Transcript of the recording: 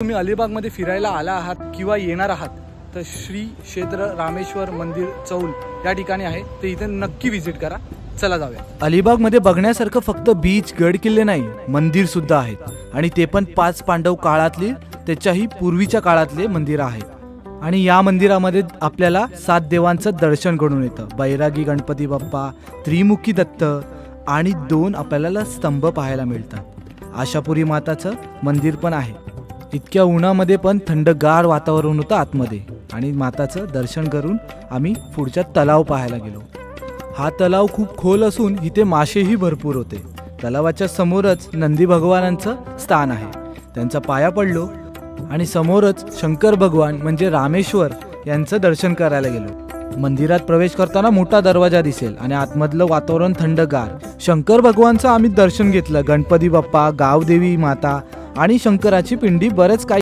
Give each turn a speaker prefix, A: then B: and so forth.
A: तुम्ही अलिबागमध्ये फिरायला आला आहात किंवा येणार आहात तर श्री क्षेत्र रामेश्वर मंदिर चौल या ठिकाणी आहे, ते इथे नक्की व्हिजिट करा। चला जाऊया। अलिबागमध्ये बघण्यासारखं फक्त बीच गड किल्ले नाही, मंदिर सुद्धा आहेत आणि ते पण 5 पांडव काळातले, त्याच्याही पूर्वीच्या काळातले मंदिर आहेत। आणि या मंदिरामध्ये आपल्याला 7 देवांचं दर्शन घडून येतं। बैरागी गणपती बाप्पा, त्रिमुखी दत्त आणि 2 आपल्याला स्तंभ पाहायला मिळतात। आशापुरी माताचं मंदिर पण आहे। इतक्या उन्हामध्ये पण थंडगार वातावरण होतं आतमध्ये आणि माताचं दर्शन करून आम्ही पुढच्या तलाव पाहायला गेलो। हा तलाव खूप खोल असून इथे मासेही भरपूर होते। तलावाच्या समोरच नंदी भगवानांचं स्थान आहे, त्यांचा पाया पडलो आणि समोरच शंकर भगवान म्हणजे रामेश्वर यांचं दर्शन करायला गेलो। मंदिरात प्रवेश करताना मोठा दरवाजा दिसेल आणि आतमधलं वातावरण थंडगार। शंकर भगवानचं आम्ही दर्शन घेतलं। गणपती बाप्पा, गावदेवी माता आणि शंकराची पिंडी, बरेच काही